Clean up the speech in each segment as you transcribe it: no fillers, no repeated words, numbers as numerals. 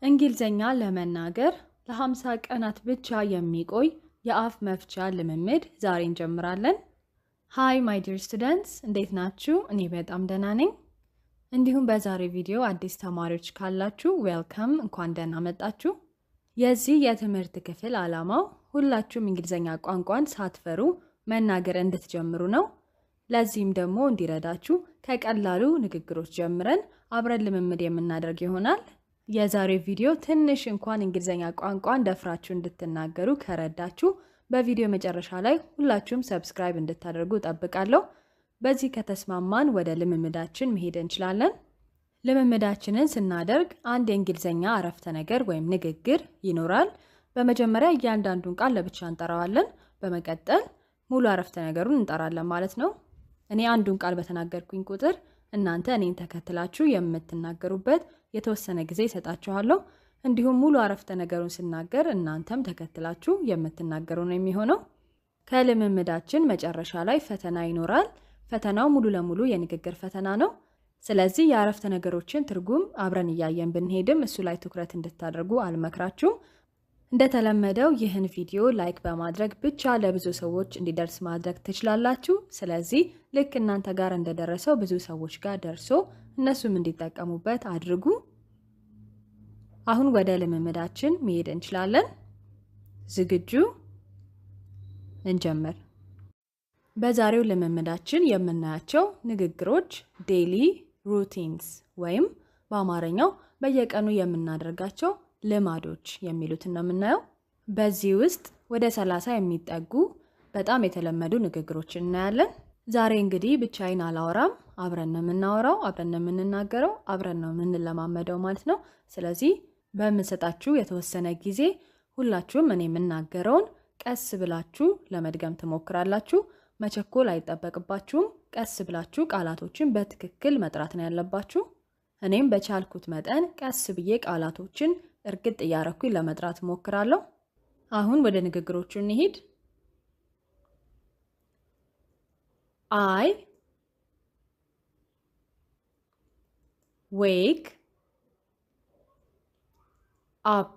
እንግሊዘኛ ለመናገር ለ50 ቀናት ብቻ የሚቆይ የአፍ መፍቻ ልምምድ ዛሬ እንጀምራለን። ሃይ ማይ ዲር ስቱደንትስ እንዴት ናችሁ? እኔ በጣም ደህና ነኝ። እንዲሁም በዛሬ ቪዲዮ አዲስ ተማሪዎች ካላችሁ ዌልካም፣ እንኳን ደህና መጣችሁ። የዚህ የትምህርት ክፍል ዓላማው ሁላችሁም እንግሊዘኛ ቋንቋን ሳትፈሩ መናገር እንድትጀምሩ ነው። ለዚህም ደግሞ እንዲረዳችሁ ከቀላሉ ንግግሮች ጀምረን አብረን ልምምድ የምናደርግ ይሆናል። የዛሬ ቪዲዮ ትንሽ እንኳን እንግሊዘኛ ቋንቋን ደፍራችሁ እንድትናገሩ ከረዳችሁ በቪዲዮ መጨረሻ ላይ ሁላችሁም ሰብስክራይብ እንድታደርጉ ጠብቃለሁ። በዚህ ከተስማማን ወደ ልምምዳችን መሄድ እንችላለን። ልምምዳችንን ስናደርግ አንድ የእንግሊዘኛ አረፍተ ነገር ወይም ንግግር ይኖራል። በመጀመሪያ እያንዳንዱን ቃል ለብቻ እንጠራዋለን። በመቀጠል ሙሉ አረፍተ ነገሩን እንጠራለን ማለት ነው። እኔ አንዱን ቃል በተናገርኩኝ ቁጥር እናንተ እኔን ተከትላችሁ የምትናገሩበት የተወሰነ ጊዜ እሰጣችኋለሁ። እንዲሁም ሙሉ አረፍተ ነገሩን ስናገር እናንተም ተከትላችሁ የምትናገሩ ነው የሚሆነው። ከልምምዳችን መጨረሻ ላይ ፈተና ይኖራል። ፈተናው ሙሉ ለሙሉ የንግግር ፈተና ነው። ስለዚህ የአረፍተ ነገሮችን ትርጉም አብረን እያየን ብንሄድም እሱ ላይ ትኩረት እንድታደርጉ አልመክራችሁም። እንደተለመደው ይህን ቪዲዮ ላይክ በማድረግ ብቻ ለብዙ ሰዎች እንዲደርስ ማድረግ ትችላላችሁ። ስለዚህ ልክ እናንተ ጋር እንደደረሰው ብዙ ሰዎች ጋር ደርሶ እነሱም እንዲጠቀሙበት አድርጉ። አሁን ወደ ልምምዳችን መሄድ እንችላለን። ዝግጁ? እንጀምር። በዛሬው ልምምዳችን የምናያቸው ንግግሮች ዴይሊ ሩቲንስ ወይም በአማርኛው በየቀኑ የምናደርጋቸው ልማዶች የሚሉትን ነው የምናየው። በዚህ ውስጥ ወደ 30 የሚጠጉ በጣም የተለመዱ ንግግሮችን እናያለን። ዛሬ እንግዲህ ብቻዬን አላወራም፣ አብረን ነው የምናወራው፣ አብረን ነው የምንናገረው፣ አብረን ነው የምንለማመደው ማለት ነው። ስለዚህ በምንሰጣችሁ የተወሰነ ጊዜ ሁላችሁም እኔ የምናገረውን ቀስ ብላችሁ ለመድገም ትሞክራላችሁ። መቸኮል አይጠበቅባችሁም። ቀስ ብላችሁ ቃላቶችን በትክክል መጥራት ነው ያለባችሁ። እኔም በቻልኩት መጠን ቀስ ብዬ ቃላቶችን እርግጥ እያረኩኝ ለመጥራት ሞክራለሁ። አሁን ወደ ንግግሮቹ እንሂድ። I wake up.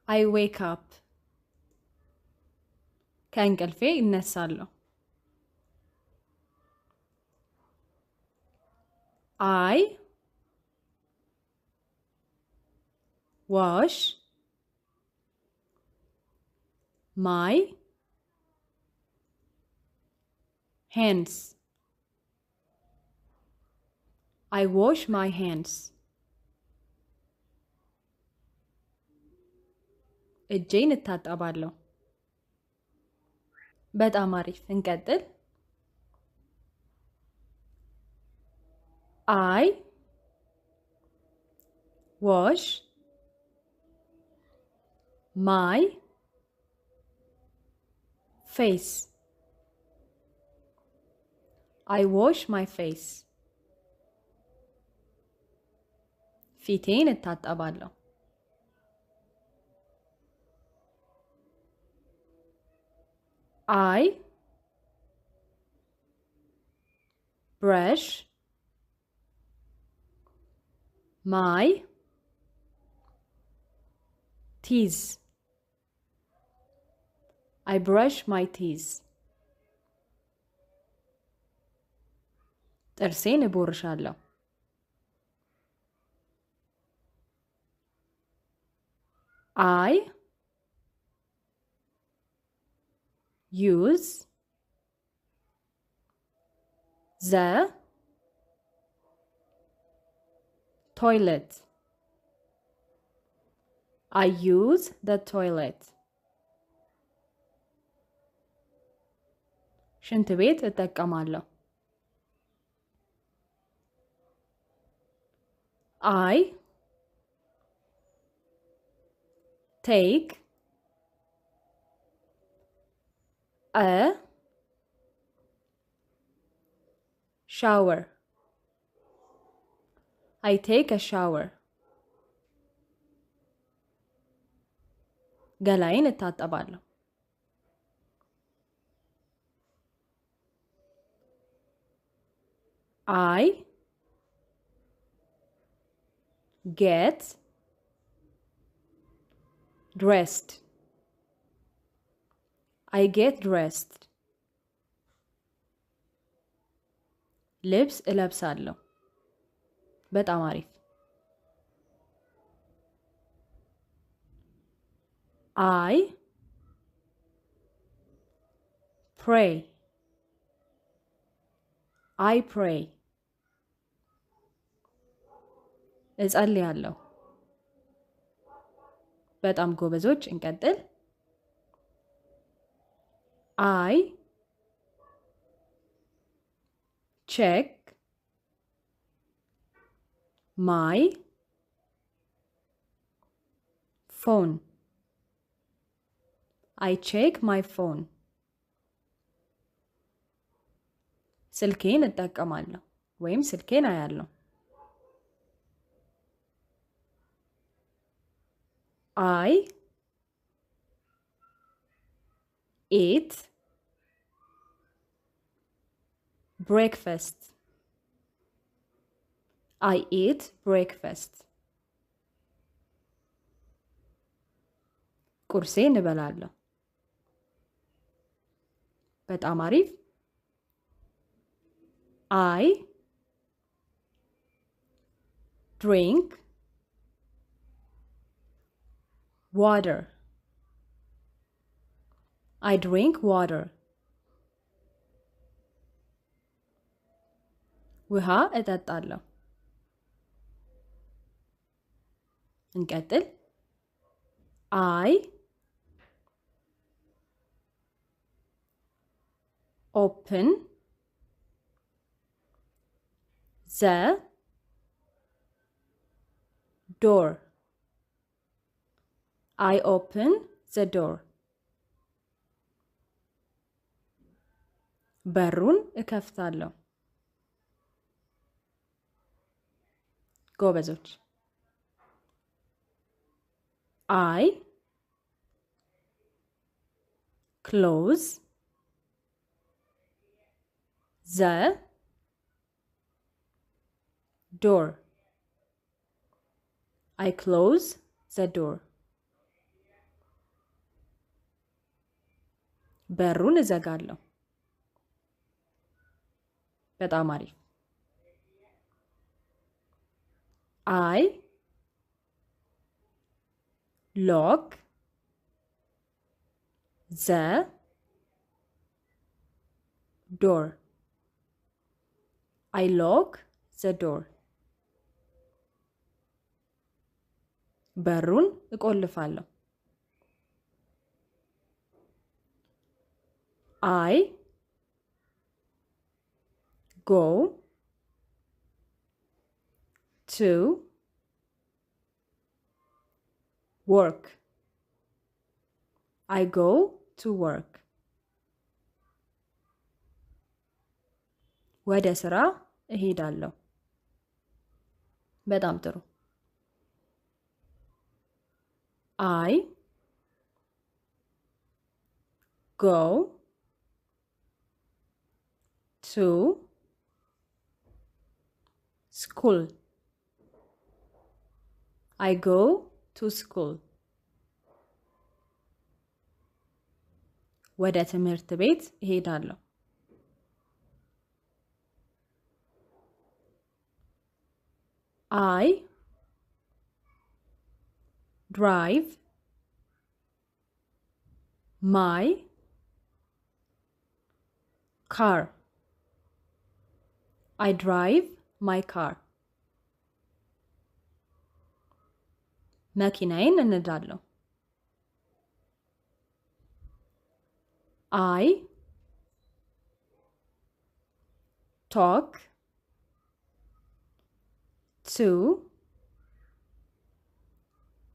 I wake up. ከእንቅልፌ እነሳለሁ። I wash my hands. I wash my hands. እጄን እታጠባለሁ። በጣም አሪፍ፣ እንቀጥል። I wash my face. I wash my face. ፊቴን እታጠባለሁ። I brush my teeth. I brush my teeth. ጥርሴን እቦርሻለሁ። I use the toilet. I use the toilet. ሽንት ቤት እጠቀማለሁ። I take a shower. I take a shower. ገላዬን እታጠባለሁ። I get dressed. I get dressed. ልብስ እለብሳለሁ። በጣም አሪፍ። I pray. I pray. እጸልያለሁ። በጣም ጎበዞች። እንቀጥል። I check my phone. I check my phone. ስልኬን እጠቀማለሁ ወይም ስልኬን አያለሁ። I eat breakfast. I eat breakfast. ቁርሴን እበላለሁ። በጣም አሪፍ። I drink water. I drink water. ውሃ እጠጣለሁ። እንቀጥል። I open the door. I open the door. በሩን እከፍታለሁ። ጎበዞች። I close the door. I close the door. በሩን እዘጋለሁ። በጣም አሪፍ። I lock the door. I lock the door. በሩን እቆልፋለሁ። I go to work. I go to work. ወደ ስራ እሄዳለሁ። በጣም ጥሩ። I go to school. I go to school. ወደ ትምህርት ቤት እሄዳለሁ። I drive my car. I drive my car. መኪናዬን እነዳለሁ። I talk to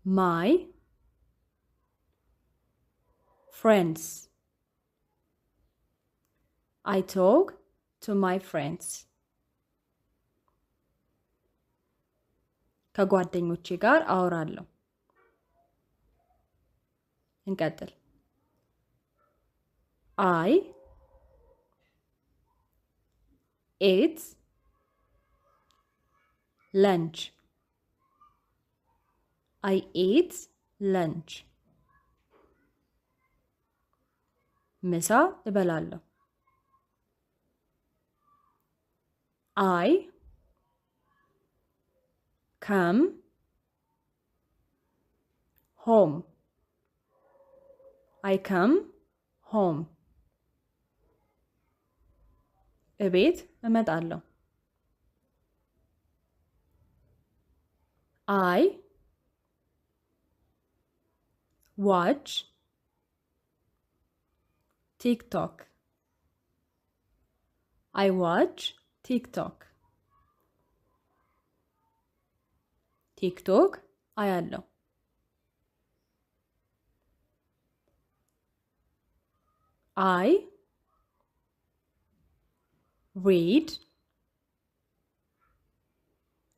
my friends. I talk to my friends. ከጓደኞቼ ጋር አወራለሁ። እንቀጥል። I ate lunch. I ate lunch. ምሳ እበላለሁ። I come home. I come home. እቤት እመጣለሁ። I watch TikTok. I watch TikTok. ቲክቶክ አያለሁ። I read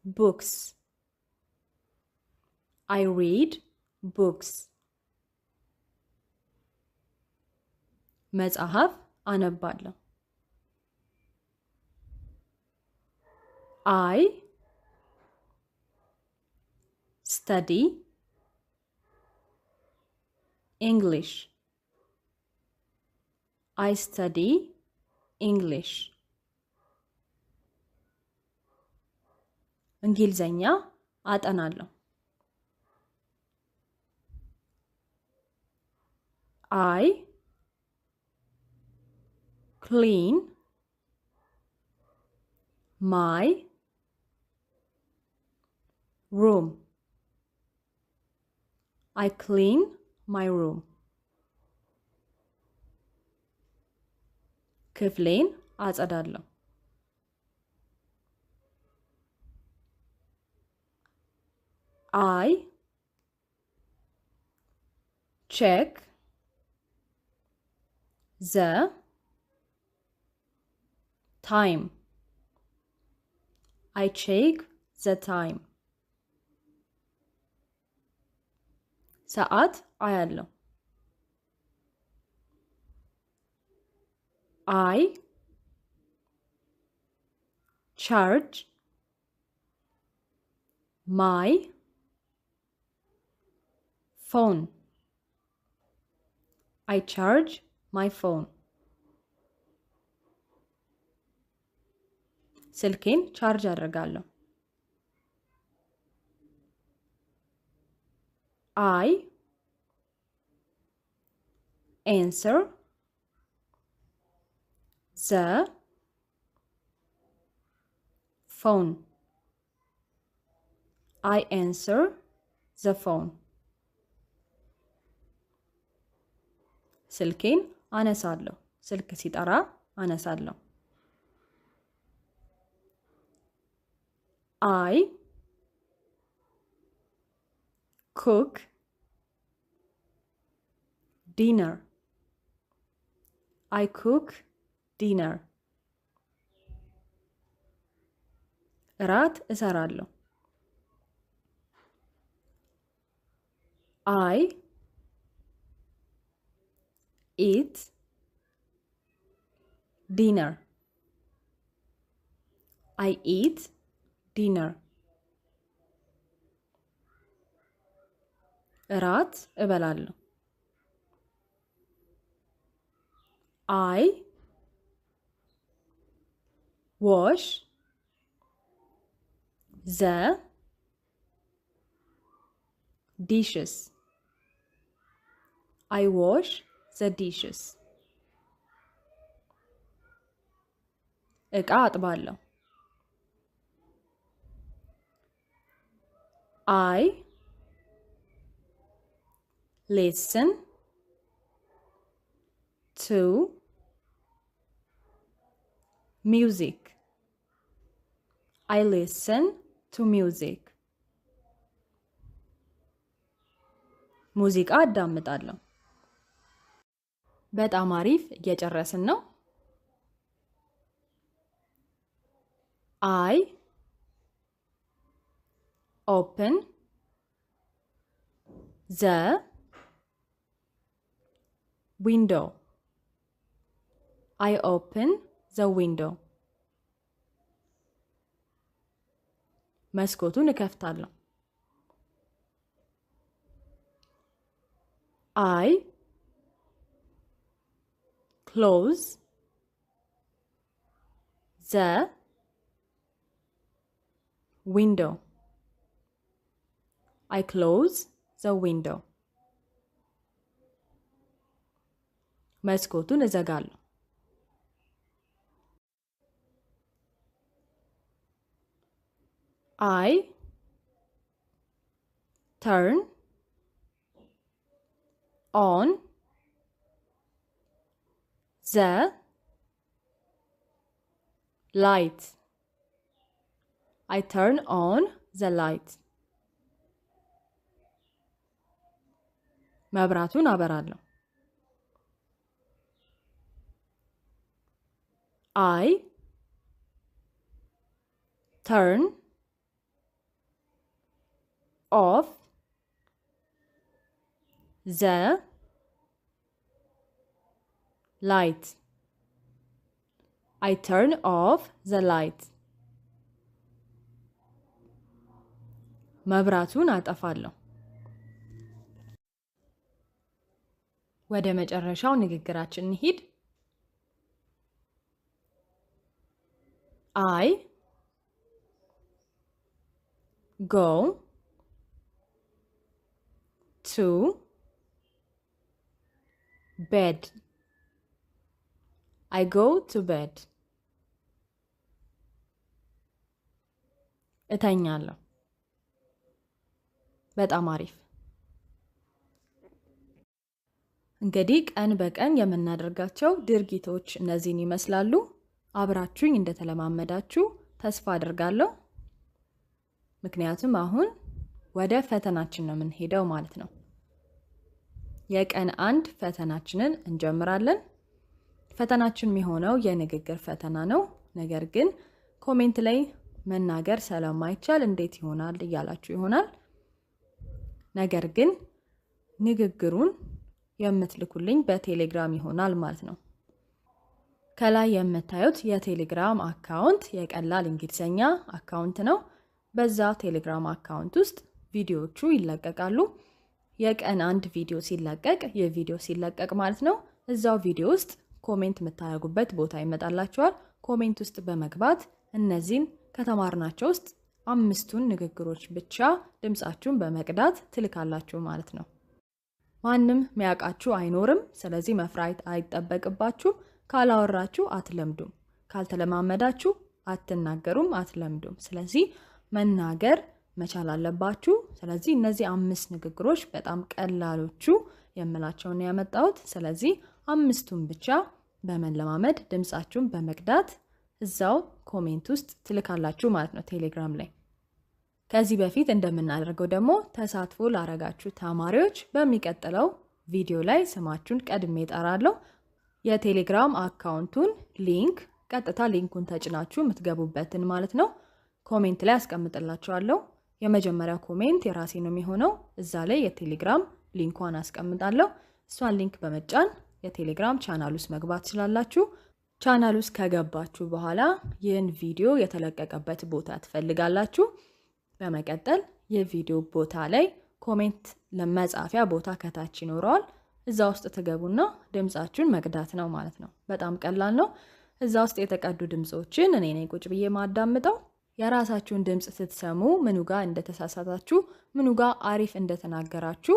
books. I read books. መጽሐፍ አነባለሁ። I study English. I study English. እንግሊዘኛ አጠናለሁ። I clean my room. I clean my room. ክፍሌን አጸዳለሁ። I check the time. I check the time. ሰዓት አያለሁ። I charge my phone. I charge my phone. ስልኬን ቻርጅ አደርጋለሁ። I answer the phone. I answer the phone. ስልኬን አነሳለሁ። ስልክ ሲጠራ አነሳለሁ። I cook dinner. I cook dinner. እራት እሰራለሁ። I eat dinner. I eat dinner. እራት እበላለሁ። I wash the dishes. I wash the dishes. እቃ አጥባለሁ። I listen to music. I listen to music. ሙዚቃ አዳምጣለሁ። በጣም አሪፍ፣ እየጨረስን ነው። I open the window. I open the window. መስኮቱን እከፍታለሁ። I close the window. I close the window. መስኮቱን እዘጋለሁ። I turn on the light. I turn on the light. መብራቱን አበራለሁ። I turn off the light. I turn off the light. መብራቱን አጠፋለሁ። ወደ መጨረሻው ንግግራችን እንሂድ። I go to bed. I go to bed. እተኛለሁ። በጣም አሪፍ። እንግዲህ ቀን በቀን የምናደርጋቸው ድርጊቶች እነዚህን ይመስላሉ። አብራችሁኝ እንደተለማመዳችሁ ተስፋ አደርጋለሁ። ምክንያቱም አሁን ወደ ፈተናችን ነው የምንሄደው ማለት ነው። የቀን 1 ፈተናችንን እንጀምራለን። ፈተናችን የሚሆነው የንግግር ፈተና ነው። ነገር ግን ኮሜንት ላይ መናገር ስለማይቻል እንዴት ይሆናል እያላችሁ ይሆናል። ነገር ግን ንግግሩን የምትልኩልኝ በቴሌግራም ይሆናል ማለት ነው። ከላይ የምታዩት የቴሌግራም አካውንት የቀላል እንግሊዘኛ አካውንት ነው። በዛ ቴሌግራም አካውንት ውስጥ ቪዲዮዎቹ ይለቀቃሉ። የቀን 1 ቪዲዮ ሲለቀቅ የቪዲዮ ሲለቀቅ ማለት ነው። እዛው ቪዲዮ ውስጥ ኮሜንት የምታደርጉበት ቦታ ይመጣላችኋል። ኮሜንት ውስጥ በመግባት እነዚህን ከተማርናቸው ውስጥ 5ቱን ንግግሮች ብቻ ድምጻችሁን በመቅዳት ትልካላችሁ ማለት ነው። ማንም የሚያውቃችሁ አይኖርም። ስለዚህ መፍራት አይጠበቅባችሁም። ካላወራችሁ አትለምዱም። ካልተለማመዳችሁ አትናገሩም፣ አትለምዱም። ስለዚህ መናገር መቻል አለባችሁ። ስለዚህ እነዚህ 5 ንግግሮች በጣም ቀላሎቹ የምላቸውን ያመጣሁት። ስለዚህ 5ቱን ብቻ በመለማመድ ድምጻችሁን በመቅዳት እዛው ኮሜንት ውስጥ ትልካላችሁ ማለት ነው ቴሌግራም ላይ። ከዚህ በፊት እንደምናደርገው ደግሞ ተሳትፎ ላረጋችሁ ተማሪዎች በሚቀጥለው ቪዲዮ ላይ ስማችሁን ቀድሜ እጠራለሁ። የቴሌግራም አካውንቱን ሊንክ ቀጥታ ሊንኩን ተጭናችሁ የምትገቡበትን ማለት ነው ኮሜንት ላይ አስቀምጥላችኋለሁ። የመጀመሪያው ኮሜንት የራሴ ነው የሚሆነው። እዛ ላይ የቴሌግራም ሊንኳን አስቀምጣለሁ። እሷን ሊንክ በመጫን የቴሌግራም ቻናል ውስጥ መግባት ትችላላችሁ። ቻናል ውስጥ ከገባችሁ በኋላ ይህን ቪዲዮ የተለቀቀበት ቦታ ትፈልጋላችሁ። በመቀጠል የቪዲዮ ቦታ ላይ ኮሜንት ለመጻፊያ ቦታ ከታች ይኖራል። እዛ ውስጥ ትገቡና ድምጻችሁን መቅዳት ነው ማለት ነው። በጣም ቀላል ነው። እዛ ውስጥ የተቀዱ ድምጾችን እኔ ነኝ ቁጭ ብዬ ማዳምጠው። የራሳችሁን ድምጽ ስትሰሙ ምኑ ጋር እንደተሳሳታችሁ ምኑ ጋር አሪፍ እንደተናገራችሁ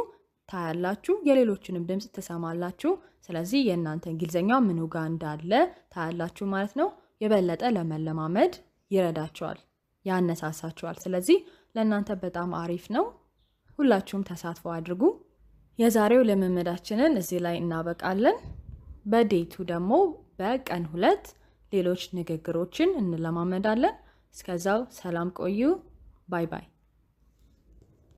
ታያላችሁ። የሌሎችንም ድምጽ ትሰማላችሁ። ስለዚህ የእናንተ እንግሊዘኛ ምኑ ጋር እንዳለ ታያላችሁ ማለት ነው። የበለጠ ለመለማመድ ይረዳችኋል፣ ያነሳሳችኋል። ስለዚህ ለእናንተ በጣም አሪፍ ነው። ሁላችሁም ተሳትፎ አድርጉ። የዛሬው ልምምዳችንን እዚህ ላይ እናበቃለን። በዴቱ ደግሞ በቀን 2 ሌሎች ንግግሮችን እንለማመዳለን። እስከዛው ሰላም ቆዩ። ባይ ባይ።